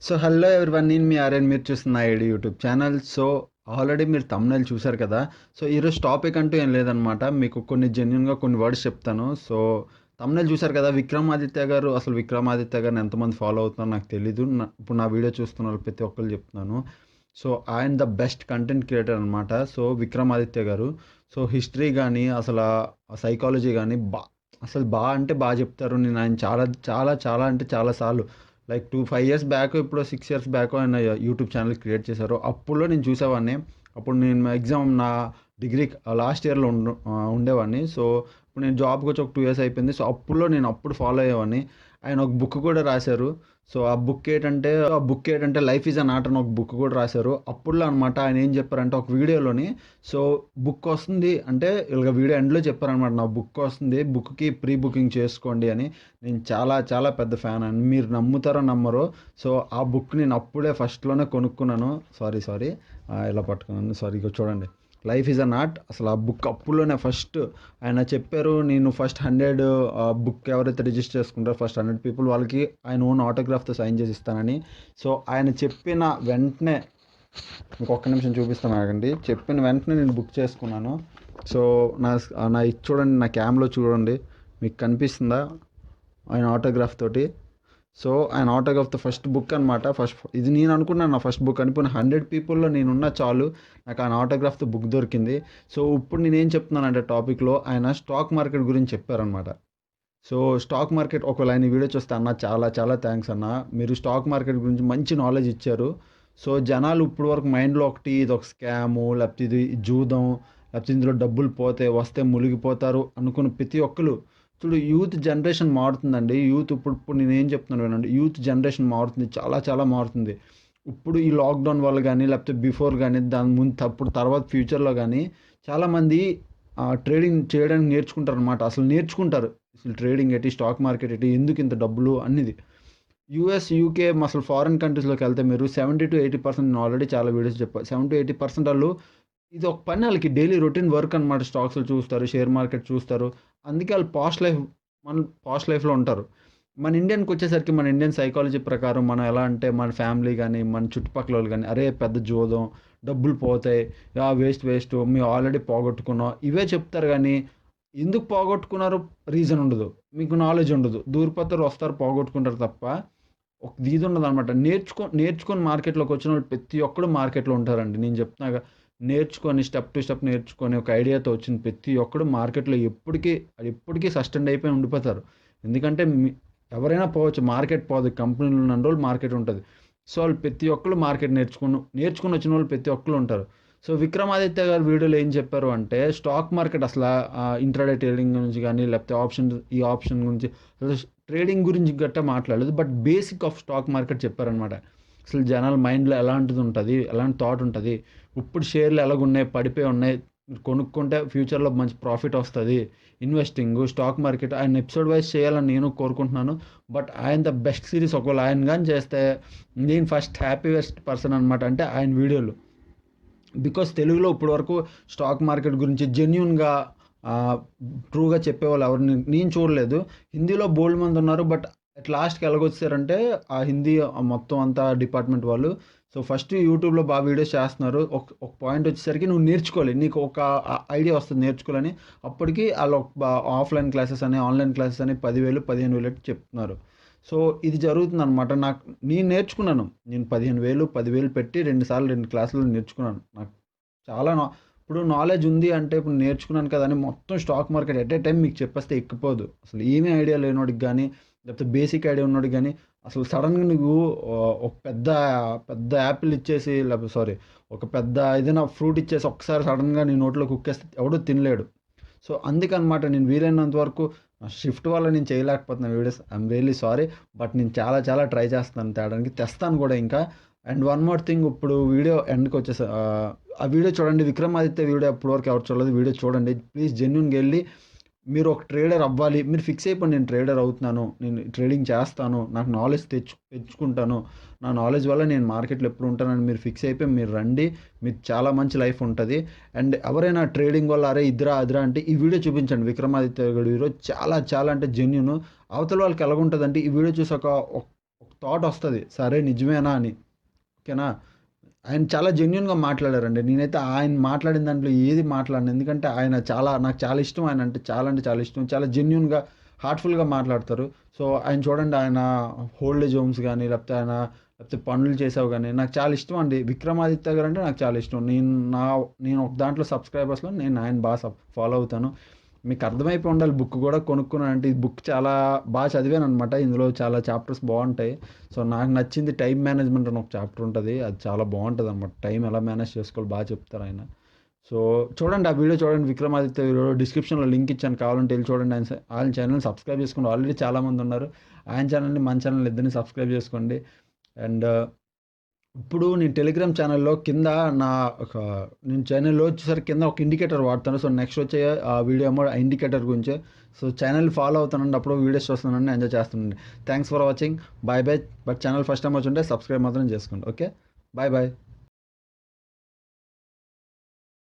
So hello everyone, నేను మీ ఆర్యన్, మీరు చూస్తున్న ID YouTube channel. So already మీరు thumbnail చూశారు కదా. సో ఈరోజు టాపిక్ అంటూ ఏం లేదనమాట, మీకు కొన్ని జెన్యున్గా కొన్ని వర్డ్స్ చెప్తాను. సో thumbnail చూశారు కదా, విక్రమ్ ఆదిత్య గారు. అసలు విక్రమ్ ఆదిత్య గారిని ఎంతమంది ఫాలో అవుతున్నారో నాకు తెలీదు. ఇప్పుడు నా వీడియో చూస్తున్న వాళ్ళు ప్రతి ఒక్కరు చెప్తున్నాను. సో ఆయన ద బెస్ట్ కంటెంట్ క్రియేటర్ అనమాట. సో విక్రమ్ ఆదిత్య గారు. సో హిస్టరీ కానీ అసలు సైకాలజీ కానీ అసలు బాగా అంటే బాగా చెప్తారు. నేను ఆయన చాలా చాలా చాలా అంటే చాలాసార్లు లైక్ 5 ఇయర్స్ బ్యాక్, ఇప్పుడు 6 ఇయర్స్ బ్యాక్ ఆయన యూట్యూబ్ ఛానల్ క్రియేట్ చేశారు. అప్పుడులో నేను చూసేవాడిని. అప్పుడు నేను ఎగ్జామ్ నా డిగ్రీ లాస్ట్ ఇయర్లో ఉండేవాడిని. సో ఇప్పుడు నేను జాబ్కి వచ్చి ఒక 2 ఇయర్స్ అయిపోయింది. సో అప్పుడు ఫాలో అయ్యేవాడిని. ఆయన ఒక బుక్ కూడా రాశారు. సో ఆ బుక్ ఏంటంటే లైఫ్ ఈజ్ అన్ ఆర్ట్ అని ఒక బుక్ కూడా రాశారు. అప్పుడులో అనమాట ఆయన ఏం చెప్పారంటే ఒక వీడియోలోని, సో బుక్ వస్తుంది అంటే ఇలాగ వీడియో ఎండ్లో చెప్పారనమాట, నా బుక్ వస్తుంది, బుక్కి ప్రీ బుకింగ్ చేసుకోండి అని. నేను చాలా చాలా పెద్ద ఫ్యాన్ అని, మీరు నమ్ముతారో నమ్మరో. సో ఆ బుక్ నేను అప్పుడే ఫస్ట్లోనే కొనుక్కున్నాను. సారీ ఇలా పట్టుకున్నాను, సారీ. ఇక చూడండి, లైఫ్ ఈజ్ అన్ ఆర్ట్. అసలు ఆ బుక్ అప్పుల్లోనే ఫస్ట్ ఆయన చెప్పారు, నేను ఫస్ట్ 100 బుక్ ఎవరైతే రిజిస్టర్ చేసుకుంటారో ఫస్ట్ 100 పీపుల్ వాళ్ళకి ఆయన ఓన్ ఆటోగ్రాఫ్తో సైన్ చేసి ఇస్తానని. సో ఆయన చెప్పిన వెంటనే, మీకు ఒక్క నిమిషం చూపిస్తాను ఆగండి, చెప్పిన వెంటనే నేను బుక్ చేసుకున్నాను. సో నా ఇది చూడండి, నా క్యామ్లో చూడండి, మీకు కనిపిస్తుందా ఆయన ఆటోగ్రాఫ్ తోటి. సో ఆయన ఆటోగ్రాఫ్తో ఫస్ట్ బుక్ అనమాట. ఇది నేను అనుకున్నాను నా ఫస్ట్ బుక్ అనిపోయిన 100 పీపుల్లో నేనున్న చాలు, నాకు ఆయన ఆటోగ్రాఫ్తో బుక్ దొరికింది. సో ఇప్పుడు నేనేం చెప్తున్నానంటే టాపిక్లో ఆయన స్టాక్ మార్కెట్ గురించి చెప్పారనమాట. సో స్టాక్ మార్కెట్, ఒకవేళ ఆయన వీడియో చూస్తే అన్న చాలా చాలా థ్యాంక్స్ అన్న, మీరు స్టాక్ మార్కెట్ గురించి మంచి నాలెడ్జ్ ఇచ్చారు. సో జనాలు ఇప్పుడు వరకు మైండ్లో ఒకటి, ఇది ఒక స్కాము, లేకపోతే ఇది జూదం, లేకపోతే ఇందులో డబ్బులు వస్తే మునిగిపోతారు అనుకున్న ప్రతి ఒక్కరు, చూడు యూత్ జనరేషన్ మారుతుందండి. ఇప్పుడు నేనేం చెప్తున్నాను వినండి, యూత్ జనరేషన్ మారుతుంది, చాలా చాలా మారుతుంది. ఇప్పుడు ఈ లాక్డౌన్ వల్ల కానీ, లేకపోతే బిఫోర్ కానీ, దాని ముందు అప్పుడు తర్వాత ఫ్యూచర్లో కానీ చాలామంది ట్రేడింగ్ చేయడానికి నేర్చుకుంటారు అనమాట. అసలు ట్రేడింగ్ ఏంటి, స్టాక్ మార్కెట్ ఏంటి, ఎందుకు ఇంత డబ్బులు అనేది. యూఎస్, యూకే, అసలు ఫారిన్ కంట్రీస్లోకి వెళ్తే మీరు 70-80%, నేను ఆల్రెడీ చాలా వీడియోస్ చెప్పాను, 70-80% వాళ్ళు ఇది ఒక పని, వాళ్ళకి డైలీ రొటీన్ వర్క్ అనమాట. స్టాక్స్లు చూస్తారు, షేర్ మార్కెట్ చూస్తారు. అందుకే వాళ్ళు పాస్ట్ లైఫ్లో ఉంటారు. మన ఇండియన్కి వచ్చేసరికి, మన ఇండియన్ సైకాలజీ ప్రకారం మనం ఎలా అంటే, మన ఫ్యామిలీ కానీ మన చుట్టుపక్కల వాళ్ళు కానీ, అరే పెద్ద జోదం, డబ్బులు పోతాయి, వేస్ట్ మేము ఆల్రెడీ పోగొట్టుకున్నాం, ఇవే చెప్తారు. కానీ ఎందుకు పోగొట్టుకున్నారు రీజన్ ఉండదు, మీకు నాలెడ్జ్ ఉండదు. దూరిపోతారు, వస్తారు, పోగొట్టుకుంటారు తప్ప ఒక ఇది ఉండదు అనమాట. నేర్చుకొని మార్కెట్లోకి వచ్చిన వాళ్ళు ప్రతి ఒక్కడు మార్కెట్లో ఉంటారండి. నేను చెప్తున్నా, నేర్చుకొని స్టెప్ టు స్టెప్ నేర్చుకొని ఒక ఐడియాతో వచ్చిన ప్రతి ఒక్కడు మార్కెట్లో ఎప్పటికీ సస్టైన్ అయిపోయి ఉండిపోతారు. ఎందుకంటే ఎవరైనా పోవచ్చు, మార్కెట్ పోదు, కంపెనీలు ఉన్న రోజులు మార్కెట్ ఉంటుంది. సో వాళ్ళు ప్రతి ఒక్కరు మార్కెట్ నేర్చుకుని వచ్చిన వాళ్ళు ప్రతి ఒక్కరు ఉంటారు. సో విక్రమాదిత్య గారు వీడియోలో ఏం చెప్పారు అంటే, స్టాక్ మార్కెట్ అసలు ఇంట్రాడే ట్రేడింగ్ గురించి కానీ, లేకపోతే ఆప్షన్ గురించి, ట్రేడింగ్ గురించి గట్టా మాట్లాడలేదు, but basic of stock market చెప్పారనమాట. అసలు జనాల మైండ్లో ఎలాంటి థాట్ ఉంటుంది, ఇప్పుడు షేర్లు ఎలాగున్నాయి, పడిపోయి ఉన్నాయి, కొనుక్కుంటే ఫ్యూచర్లో మంచి ప్రాఫిట్ వస్తుంది, ఇన్వెస్టింగ్, స్టాక్ మార్కెట్. ఆయన ఎపిసోడ్ వైజ్ చేయాలని నేను కోరుకుంటున్నాను. బట్ ఆయన ద బెస్ట్ సిరీస్, ఒకవేళ ఆయన కానీ చేస్తే నేను ఫస్ట్ హ్యాపీయెస్ట్ పర్సన్ అనమాట, అంటే ఆయన వీడియోలు. బికాస్ తెలుగులో ఇప్పటి వరకు స్టాక్ మార్కెట్ గురించి జెన్యున్గా ట్రూగా చెప్పేవాళ్ళు ఎవరిని నేను చూడలేదు. హిందీలో బోల్డ్ మంది ఉన్నారు, బట్ అట్ లాస్ట్కి ఎలాగొచ్చారంటే ఆ హిందీ మొత్తం అంతా డిపార్ట్మెంట్ వాళ్ళు. సో ఫస్ట్ యూట్యూబ్లో బాగా వీడియోస్ చేస్తున్నారు. ఒక పాయింట్ వచ్చేసరికి నువ్వు నేర్చుకోవాలి, నీకు ఒక ఐడియా వస్తుంది నేర్చుకోవాలని. అప్పటికి వాళ్ళు ఆఫ్లైన్ క్లాసెస్ అని, ఆన్లైన్ క్లాసెస్ అని 10,000 15,000 చెప్తున్నారు. సో ఇది జరుగుతుందనమాట. నేను నేర్చుకున్నాను. నేను 15,000 10,000 పెట్టి 2 సార్లు 2 క్లాసులు నేర్చుకున్నాను. నాకు చాలా ఇప్పుడు నాలెడ్జ్ ఉంది అంటే, ఇప్పుడు నేర్చుకున్నాను కదా అని మొత్తం stock market at a time మీకు చెప్పేస్తే ఎక్కిపోదు. అసలు ఏమీ ఐడియా లేనోడికి కానీ, లేకపోతే బేసిక్ ఐడియా ఉన్నోడికి కానీ, అసలు సడన్గా నువ్వు ఒక పెద్ద పెద్ద యాపిల్ ఇచ్చేసి, లేకపోతే ఒక పెద్ద ఏదైనా ఫ్రూట్ ఇచ్చేసి ఒక్కసారి సడన్గా నీ నోట్లో కుక్కేస్తే ఎవడూ తినలేడు. సో అందుకనమాట నేను వీలైనంత వరకు షిఫ్ట్ వల్ల నేను చేయలేకపోతున్నాను videos, I'm really sorry. But నేను చాలా చాలా ట్రై చేస్తాను తేడానికి, తెస్తాను కూడా ఇంకా. అండ్ వన్ మోర్ థింగ్, ఇప్పుడు వీడియో ఎండ్కి వచ్చేసా, ఆ వీడియో చూడండి, విక్రమాదిత్య వీడియో అప్పటి వరకు ఎవరు చూడలేదు, వీడియో చూడండి ప్లీజ్. జెన్యున్గా వెళ్ళి మీరు ఒక ట్రేడర్ అవ్వాలి. మీరు ఫిక్స్ అయిపోండి నేను ట్రేడర్ అవుతున్నాను. నేను ట్రేడింగ్ చేస్తాను. నాకు నాలెడ్జ్ తెచ్చుకుంటాను. నా నాలెడ్జ్ వల్ల నేను మార్కెట్‌లో ఎప్పుడు ఉంటానని మీరు ఫిక్స్ అయిపోయి మీరు రండి. మీకు చాలా మంచి లైఫ్ ఉంటది. అండ్ ఎవరైనా ట్రేడింగ్ వల్ల అరే ఇదిరా అదిరా అంటే ఈ వీడియో చూపించండి. 'విక్రమాదిత్య' గాడి వీడియో చాలా చాలా అంటే జెన్యూన్. అవతల వాళ్ళకి ఎలాగుంటదంటే ఈ వీడియో చూసి ఒక థాట్ వస్తది. సరే నిజమేనా అని. ఓకేనా? ఆయన చాలా జెన్యూన్‌గా మాట్లాడారండి. నేనైతే ఆయన మాట్లాడిన దాంట్లో ఏది మాట్లాడను. ఎందుకంటే ఆయన నాకు చాలా ఇష్టం ఆయన అంటే చాలా ఇష్టం. చాలా జెన్యూన్‌గా, హార్ట్‌ఫుల్‌గా మాట్లాడతారు. సో, ఆయన చూడండి ఆయన ఓల్డ్ ఏజ్ హోమ్స్ గాని, లేకపోతే పనులు చేసేవి గాని, నాకు చాలా ఇష్టం అండి. 'విక్రమాదిత్య' గారంటే నాకు చాలా ఇష్టం. నేను ఒక దాంట్లో సబ్‌స్క్రైబర్స్‌లో నేను ఆయన ఫాలో అవుతాను. మీకు అర్థమైపోయి ఉండాలి బుక్ కూడా కొనుక్కున్నానంటే, ఈ బుక్ చాలా చదివాననమాట. ఇందులో చాలా చాప్టర్స్ బావుంటాయి. సో, నాకు నచ్చింది టైమ్ మేనేజ్‌మెంట్ అని ఒక చాప్టర్ ఉంటది. అది చాలా బావుంటదనమాట. టైం ఎలా మేనేజ్ చేసుకోవాలో చెప్తారాయన. సో, చూడండి ఆ వీడియో చూడండి 'విక్రమాదిత్య' వీడియో డిస్క్రిప్షన్‌లో లింక్ ఇచ్చాను. కావాలంటే ఎళ్లి చూడండి. ఆయన ఛానెల్‌ని సబ్స్క్రైబ్ చేసుకోండి. ఆల్రెడీ చాలామందున్నారు. ఆయన ఛానెల్‌ని, మన ఛానెల్‌ని ఇద్దరిని సబ్స్క్రైబ్ చేసుకోండి. అండ్ ఇప్పుడు నేను టెలిగ్రామ్ ఛానెల్‌లో కింద నా ఒక నేను ఛానెల్‌లో వచ్చేసరికి కింద ఒక ఇండికేటర్ వాడతాను. సో, నెక్స్ట్ వచ్చే వీడియో ఏమో ఆ ఇండికేటర్ గురించే. సో, ఛానెల్ ఫాలో అవుతానండి. అప్పుడు వీడియోస్ చూస్తున్నానండి. ఎంజాయ్ చేస్తానండి. Thanks for watching. Bye bye. But channel first time వచ్చుంటే సబ్స్క్రైబ్ మాత్రం చేసుకోండి. ఓకే. Bye bye.